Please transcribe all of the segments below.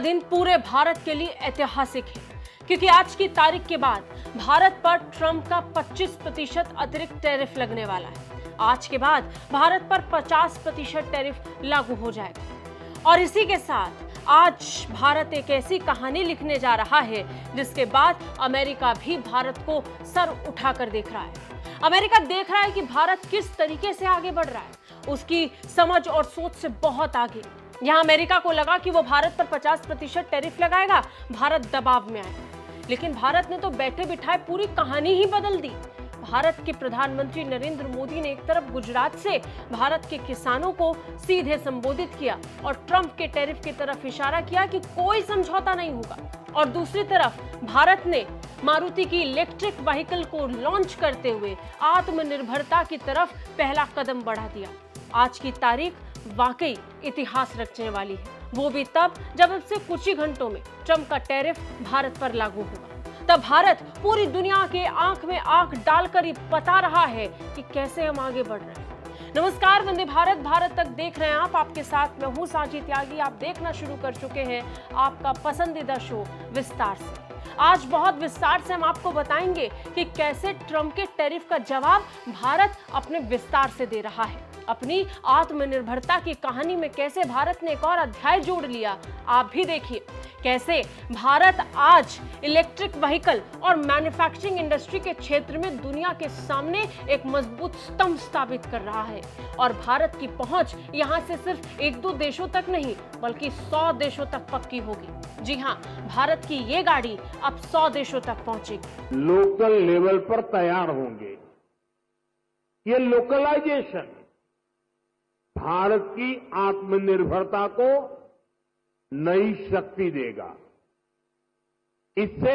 दिन पूरे भारत के लिए ऐतिहासिक है, क्योंकि आज की तारीख के बाद भारत पर ट्रंप का 25% अतिरिक्त टैरिफ लगने वाला है। आज के बाद भारत पर 50% टैरिफ लागू हो जाएगा और इसी के साथ आज भारत एक ऐसी कहानी लिखने जा रहा है जिसके बाद अमेरिका भी भारत को सर उठाकर देख रहा है। अमेरिका देख रहा है कि भारत किस तरीके से आगे बढ़ रहा है, उसकी समझ और सोच से बहुत आगे। यहां अमेरिका को लगा कि वो भारत पर 50% टैरिफ लगाएगा, भारत दबाव में आएगा, लेकिन भारत ने तो बैठे बिठाए पूरी कहानी ही बदल दी। भारत के प्रधानमंत्री नरेंद्र मोदी ने एक तरफ गुजरात से भारत के किसानों को सीधे संबोधित किया और ट्रंप के टैरिफ की तरफ इशारा किया कि कोई समझौता नहीं होगा, और दूसरी तरफ भारत ने मारुति की इलेक्ट्रिक व्हीकल को लॉन्च करते हुए आत्मनिर्भरता की तरफ पहला कदम बढ़ा दिया। आज की तारीख वाकई इतिहास रचने वाली है, वो भी तब जब अब से कुछ ही घंटों में ट्रंप का टैरिफ भारत पर लागू होगा। तब भारत पूरी दुनिया के आंख में आंख डालकर ही बता रहा है कि कैसे हम आगे बढ़ रहे हैं। नमस्कार, वंदे भारत, भारत तक देख रहे हैं आप। आपके साथ मैं हूं सांची त्यागी। आप देखना शुरू कर चुके हैं आपका पसंदीदा शो विस्तार से। आज बहुत विस्तार से हम आपको बताएंगे कि कैसे ट्रंप के टैरिफ का जवाब भारत अपने विस्तार से दे रहा है। अपनी आत्मनिर्भरता की कहानी में कैसे भारत ने एक और अध्याय जोड़ लिया, आप भी देखिए। कैसे भारत आज इलेक्ट्रिक व्हीकल और मैन्युफैक्चरिंग इंडस्ट्री के क्षेत्र में दुनिया के सामने एक मजबूत स्तंभ स्थापित कर रहा है, और भारत की पहुंच यहां से सिर्फ 1-2 देशों तक नहीं बल्कि 100 देशों तक पक्की होगी। जी हां, भारत की ये गाड़ी अब 100 देशों तक पहुंचेगी। लोकल लेवल पर तैयार होंगे। ये लोकलाइजेशन भारत की आत्मनिर्भरता को नई शक्ति देगा। इससे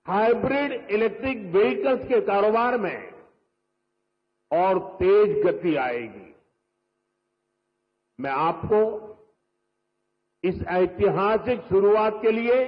हाइब्रिड इलेक्ट्रिक व्हीकल्स के कारोबार में और तेज गति आएगी। मैं आपको इस ऐतिहासिक शुरुआत के लिए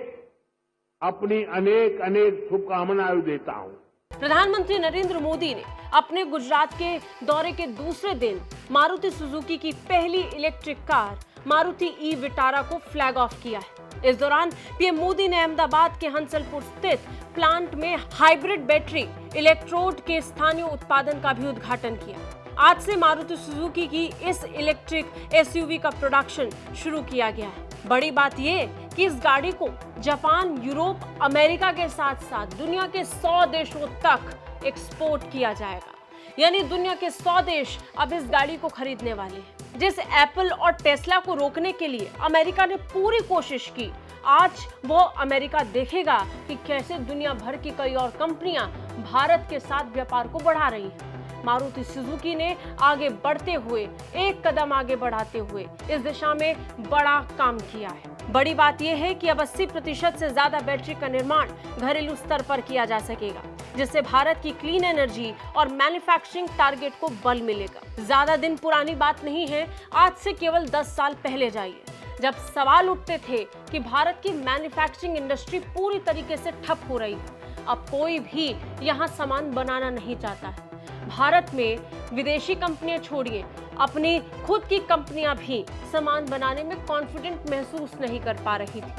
अपनी अनेक अनेक शुभकामनाएं देता हूं। प्रधानमंत्री नरेंद्र मोदी ने अपने गुजरात के दौरे के दूसरे दिन मारुति सुजुकी की पहली electric car Maruti e Vitara को फ्लैग ऑफ किया है। इस दौरान पीएम मोदी ने अहमदाबाद के हंसलपुर स्थित प्लांट में हाइब्रिड बैटरी इलेक्ट्रोड के स्थानीय उत्पादन का भी उद्घाटन किया। आज से मारुति सुजुकी की इस इलेक्ट्रिक एसयूवी का प्रोडक्शन शुरू किया गया है। बड़ी बात यह कि इस गाड़ी को जापान, यूरोप, अमेरिका के साथ साथ दुनिया के 100 देशों तक एक्सपोर्ट किया जाएगा। यानी दुनिया के 100 देश अब इस गाड़ी को खरीदने वाले हैं। जिस एप्पल और टेस्ला को रोकने के लिए अमेरिका ने पूरी कोशिश की, आज वो अमेरिका देखेगा कि कैसे दुनिया भर की कई और कंपनियां भारत के साथ व्यापार को बढ़ा रही हैं। मारुति सुजुकी ने आगे बढ़ते हुए, एक कदम आगे बढ़ाते हुए इस दिशा में बड़ा काम किया है। बड़ी बात यह है कि अब 80% से ज्यादा बैटरी का निर्माण घरेलू स्तर पर किया जा सकेगा, जिससे भारत की क्लीन एनर्जी और मैन्युफैक्चरिंग टारगेट को बल मिलेगा। ज्यादा दिन पुरानी बात नहीं है, आज से केवल 10 साल पहले जाइए, जब सवाल उठते थे कि भारत की मैन्युफैक्चरिंग इंडस्ट्री पूरी तरीके से ठप हो रही है। अब कोई भी यहाँ सामान बनाना नहीं चाहता है। भारत में विदेशी कंपनियां छोड़िए, अपनी खुद की कंपनियां भी सामान बनाने में कॉन्फिडेंट महसूस नहीं कर पा रही थी।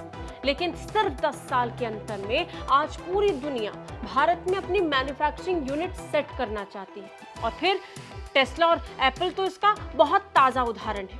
लेकिन सिर्फ 10 साल के अंतर में आज पूरी दुनिया भारत में अपनी मैन्युफैक्चरिंग यूनिट सेट करना चाहती है। और फिर टेस्ला और एप्पल तो इसका बहुत ताजा उदाहरण है।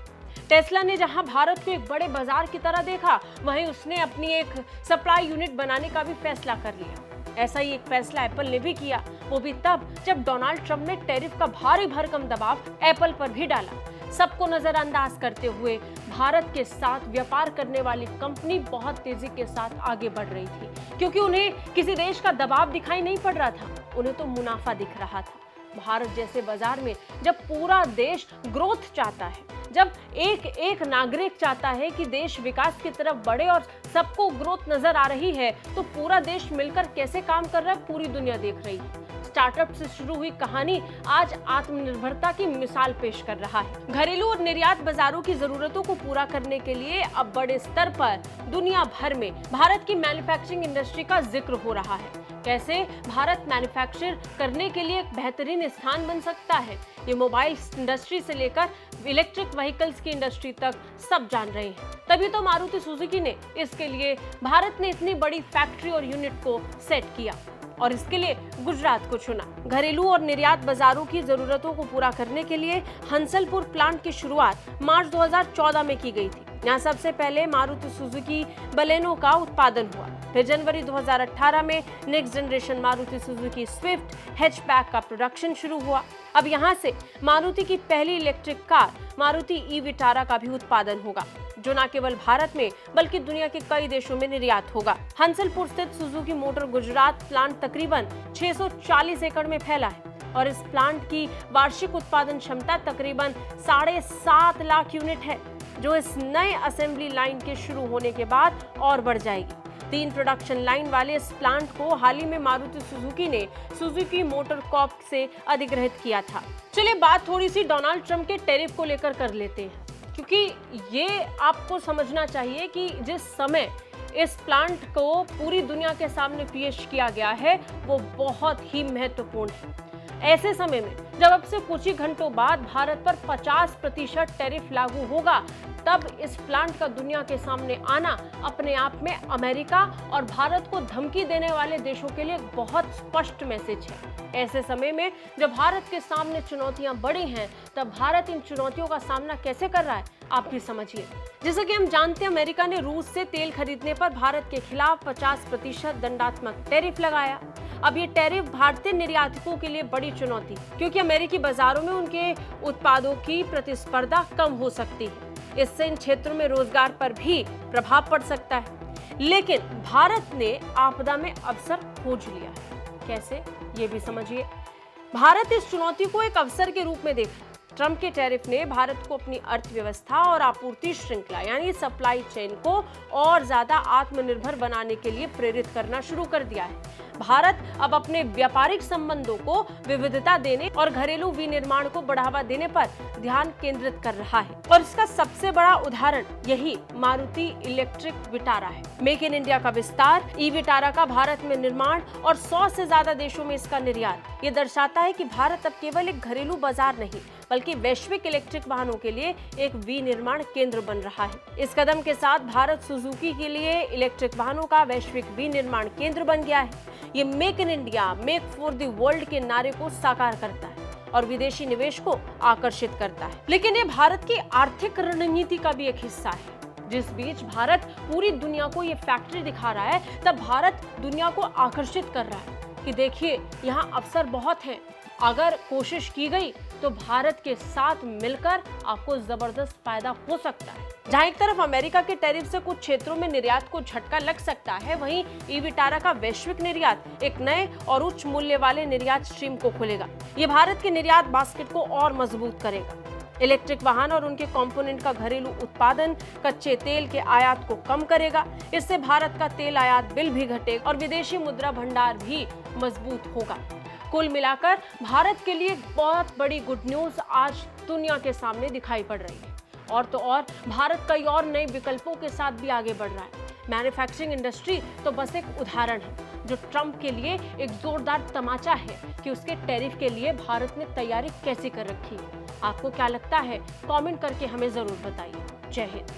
टेस्ला ने जहां भारत को एक बड़े बाजार की तरह देखा, वहीं उसने अपनी एक सप्लाई यूनिट बनाने का भी फैसला कर लिया। ऐसा ही एक फैसला एप्पल ने भी किया, वो भी तब जब डोनाल्ड ट्रंप ने टैरिफ का भारी भरकम दबाव एप्पल पर भी डाला। सबको नजरअंदाज करते हुए भारत के साथ व्यापार करने वाली कंपनी बहुत तेजी के साथ आगे बढ़ रही थी, क्योंकि उन्हें किसी देश का दबाव दिखाई नहीं पड़ रहा था, उन्हें तो मुनाफा दिख रहा था। भारत जैसे बाजार में जब पूरा देश ग्रोथ चाहता है, जब एक एक नागरिक चाहता है कि देश विकास की तरफ बढ़े और सबको ग्रोथ नजर आ रही है, तो पूरा देश मिलकर कैसे काम कर रहा है पूरी दुनिया देख रही है। स्टार्टअप से शुरू हुई कहानी आज आत्मनिर्भरता की मिसाल पेश कर रहा है। घरेलू और निर्यात बाजारों की जरूरतों को पूरा करने के लिए अब बड़े स्तर पर दुनिया भर में भारत की मैन्युफैक्चरिंग इंडस्ट्री का जिक्र हो रहा है। कैसे भारत मैन्युफैक्चर करने के लिए एक बेहतरीन स्थान बन सकता है, ये मोबाइल इंडस्ट्री से लेकर इलेक्ट्रिक व्हीकल्स की इंडस्ट्री तक सब जान रहे हैं। तभी तो मारुति सुजुकी ने इसके लिए भारत में इतनी बड़ी फैक्ट्री और यूनिट को सेट किया और इसके लिए गुजरात को चुना। घरेलू और निर्यात बाजारों की जरूरतों को पूरा करने के लिए हंसलपुर प्लांट की शुरुआत मार्च 2014 में की गई थी। यहाँ सबसे पहले मारुति सुजुकी बलेनो का उत्पादन हुआ। फिर जनवरी 2018 में next generation Maruti Suzuki Swift hatchback का प्रोडक्शन शुरू हुआ। अब यहाँ से मारुति की पहली electric car Maruti e Vitara का भी उत्पादन होगा, जो न केवल भारत में बल्कि दुनिया के कई देशों में निर्यात होगा। हंसलपुर स्थित सुजुकी मोटर गुजरात प्लांट तकरीबन 640 एकड़ में फैला है और इस प्लांट की वार्षिक उत्पादन क्षमता तकरीबन 7.5 लाख यूनिट है, जो इस नए असेंबली लाइन के शुरू होने के बाद और बढ़ जाएगी। 3 प्रोडक्शन लाइन वाले इस प्लांट को हाल ही में मारुति सुजुकी ने सुजुकी मोटर कॉर्प से अधिग्रहित किया था। चलिए बात थोड़ी सी डोनाल्ड ट्रंप के टैरिफ को लेकर कर लेते हैं, क्योंकि ये आपको समझना चाहिए कि जिस समय इस प्लांट को पूरी दुनिया के सामने पेश किया गया है वो बहुत ही महत्वपूर्ण है। ऐसे समय में जब अब से कुछ ही घंटों बाद भारत पर 50% टैरिफ लागू होगा, तब इस प्लांट का दुनिया के सामने आना अपने आप में अमेरिका और भारत को धमकी देने वाले देशों के लिए बहुत स्पष्ट मैसेज है। ऐसे समय में जब भारत के सामने चुनौतियां बड़ी हैं, तब भारत इन चुनौतियों का सामना कैसे कर रहा है आप भी समझिए। जैसा कि हम जानते हैं, अमेरिका ने रूस से तेल खरीदने पर भारत के खिलाफ 50% दंडात्मक टैरिफ लगाया। अब ये टैरिफ भारतीय निर्यातकों के लिए बड़ी चुनौती, क्योंकि अमेरिकी बाजारों में उनके उत्पादों की प्रतिस्पर्धा कम हो सकती है। इससे इन क्षेत्रों में रोजगार पर भी प्रभाव पड़ सकता है। लेकिन भारत ने आपदा में अवसर खोज लिया है। कैसे, ये भी समझिए। भारत इस चुनौती को एक अवसर के रूप में देखा। ट्रंप के टैरिफ ने भारत को अपनी अर्थव्यवस्था और आपूर्ति श्रृंखला यानी सप्लाई चेन को और ज्यादा आत्मनिर्भर बनाने के लिए प्रेरित करना शुरू कर दिया है। भारत अब अपने व्यापारिक संबंधों को विविधता देने और घरेलू विनिर्माण को बढ़ावा देने पर ध्यान केंद्रित कर रहा है और इसका सबसे बड़ा उदाहरण यही मारुति इलेक्ट्रिक विटारा है। मेक इन इंडिया का विस्तार, ई विटारा का भारत में निर्माण और 100 से ज्यादा देशों में इसका निर्यात, ये दर्शाता है कि भारत अब केवल एक घरेलू बाजार नहीं बल्कि वैश्विक इलेक्ट्रिक वाहनों के लिए एक विनिर्माण केंद्र बन रहा है। इस कदम के साथ भारत सुजुकी के लिए इलेक्ट्रिक वाहनों का वैश्विक विनिर्माण केंद्र बन गया है। ये make in India, make for the world के नारे को साकार करता है और विदेशी निवेश को आकर्षित करता है। लेकिन ये भारत की आर्थिक रणनीति का भी एक हिस्सा है। जिस बीच भारत पूरी दुनिया को ये फैक्ट्री दिखा रहा है, तब भारत दुनिया को आकर्षित कर रहा है कि देखिए यहाँ अवसर बहुत हैं। अगर कोशिश की गई तो भारत के साथ मिलकर आपको जबरदस्त फायदा हो सकता है। जहां एक तरफ अमेरिका के टैरिफ से कुछ क्षेत्रों में निर्यात को झटका लग सकता है, वहीं ई विटारा का वैश्विक निर्यात एक नए और उच्च मूल्य वाले निर्यात स्ट्रीम को खोलेगा। ये भारत के निर्यात बास्केट को और मजबूत करेगा। इलेक्ट्रिक वाहन और उनके कंपोनेंट का घरेलू उत्पादन कच्चे तेल के आयात को कम करेगा। इससे भारत का तेल आयात बिल भी घटेगा और विदेशी मुद्रा भंडार भी मजबूत होगा। कुल मिलाकर भारत के लिए बहुत बड़ी गुड न्यूज आज दुनिया के सामने दिखाई पड़ रही है। और तो और भारत कई और नए विकल्पों के साथ भी आगे बढ़ रहा है। मैन्युफैक्चरिंग इंडस्ट्री तो बस एक उदाहरण है, जो ट्रंप के लिए एक जोरदार तमाचा है कि उसके टैरिफ के लिए भारत ने तैयारी कैसे कर रखी है। आपको क्या लगता है? कमेंट करके हमें जरूर बताइए। जय हिंद।